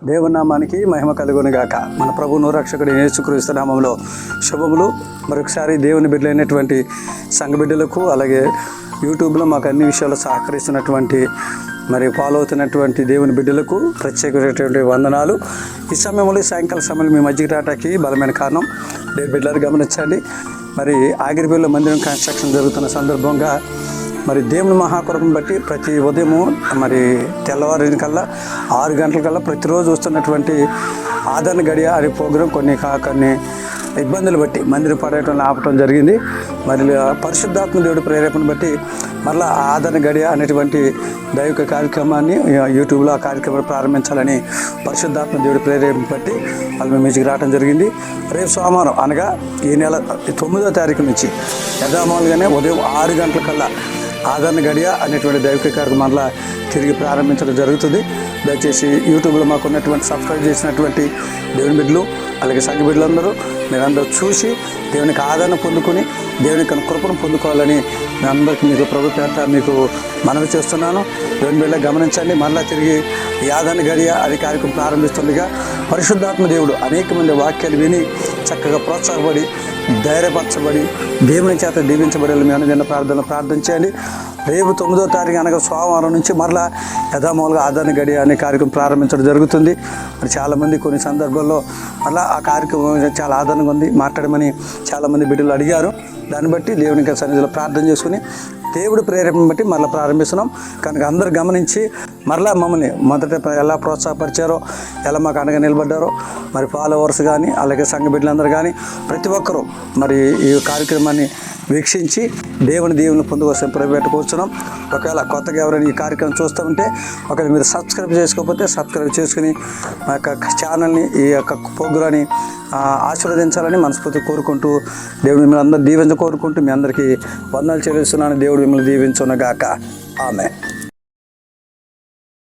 దేవుని నామానికి మహిమ కలుగును గాక. మన ప్రభువును రక్షకుడు యేసుక్రీస్తు నామములో శుభములు. మరొకసారి దేవుని బిడ్డలైనటువంటి సంఘ బిడ్డలకు, అలాగే యూట్యూబ్లో మాకు అన్ని విషయాలు సహకరిస్తున్నటువంటి మరి ఫాలో అవుతున్నటువంటి దేవుని బిడ్డలకు ప్రత్యేకమైనటువంటి వందనాలు. ఈ సమయంలో సాయంకాల సమయంలో మీ మధ్యకి రావడానికి బలమైన కారణం దేవుని బిడ్డలు గమనించండి. మరి ఆగిరిపల్లి మందిరం కన్స్ట్రక్షన్ జరుగుతున్న సందర్భంగా మరి దేవుని మహాకృపను బట్టి ప్రతి ఉదయము మరి తెల్లవారిన కల్లా 6 గంటల ప్రతిరోజు వస్తున్నటువంటి ఆదరణ గడియ అనే ప్రోగ్రాం కొన్ని ఇబ్బందులు బట్టి మందిరం పర్యటనలు ఆపటం జరిగింది. మరి పరిశుద్ధాత్మ దేవుడి ప్రేరేపణ బట్టి మరలా ఆదరణ గడియ అనేటువంటి దైవిక కార్యక్రమాన్ని యూట్యూబ్లో ఆ కార్యక్రమాన్ని ప్రారంభించాలని పరిశుద్ధాత్మ దేవుడి ప్రేరేపణ బట్టి వాళ్ళు మ్యూజిక్ రావడం జరిగింది. రేపు సోమవారం అనగా ఈ నెల 9వ తారీఖు నుంచి యథామాలుగానే ఉదయం 6 గంటల ఆదరణ గడియ అనేటువంటి దైవిక కార్యక్రమం మరలా తిరిగి ప్రారంభించడం జరుగుతుంది. దయచేసి యూట్యూబ్లో మాకు ఉన్నటువంటి సబ్స్క్రైబ్ చేసినటువంటి దేవుని బిడ్డలు, అలాగే సంఘ బిడ్డలందరూ మీరందరూ చూసి దేవునికి ఆదరణ పొందుకొని దేవునికి కృపను పొందుకోవాలని మీ అందరికీ మీకు ప్రభు పేట మీకు మనవి చేస్తున్నాను. దేవుని బిడ్డ గమనించండి. మరలా తిరిగి ఈ ఆదరణ గడియ అనే కార్యక్రమం ప్రారంభిస్తుండగా పరిశుద్ధాత్మ దేవుడు అనేక మంది వాక్యాలు విని చక్కగా ప్రోత్సాహపడి ధైర్యపరచబడి దేవుని చేత దీవించబడాలి. మీ అనుదిన ప్రార్థన చేయండి. రేపు 9వ తారీఖు అనగా సోమవారం నుంచి మరలా యథామూలుగా ఆదరణ గడియ అనే కార్యక్రమం ప్రారంభించడం జరుగుతుంది. మరి చాలామంది కొన్ని సందర్భాల్లో మరలా ఆ కార్యక్రమం చాలా ఆదరణగా ఉంది మాట్లాడమని చాలామంది బిడ్డలు అడిగారు. దాన్ని బట్టి దేవునికి సన్నిధిలో ప్రార్థన చేసుకుని దేవుడి ప్రేరేపణ బట్టి మరలా ప్రారంభిస్తున్నాం. కనుక అందరూ గమనించి మరలా మమ్మల్ని మొదట ఎలా ప్రోత్సాహపరిచారో, ఎలా మాకు అండగా నిలబడ్డారో, మరి ఫాలోవర్స్ కానీ అలాగే సంఘ బిడ్డలందరూ కానీ ప్రతి ఒక్కరూ మరి ఈ కార్యక్రమాన్ని వీక్షించి దేవుని పొందుకోసం ప్రవేశపెట్టుకొస్తున్నాం. ఒకవేళ కొత్తగా ఎవరైనా ఈ కార్యక్రమం చూస్తూ ఉంటే ఒకవేళ మీరు సబ్స్క్రైబ్ చేసుకోకపోతే సబ్స్క్రైబ్ చేసుకుని మా యొక్క ఛానల్ని, ఈ యొక్క ప్రోగ్రాన్ని ఆశీర్వదించాలని మనస్ఫూర్తి కోరుకుంటూ దేవుడు మిమ్మల్ని అందరూ కోరుకుంటూ మీ అందరికీ వందనాలు చెల్లిస్తున్నాను. దేవుడు మిమ్మల్ని దీవించును గాక. ఆమె.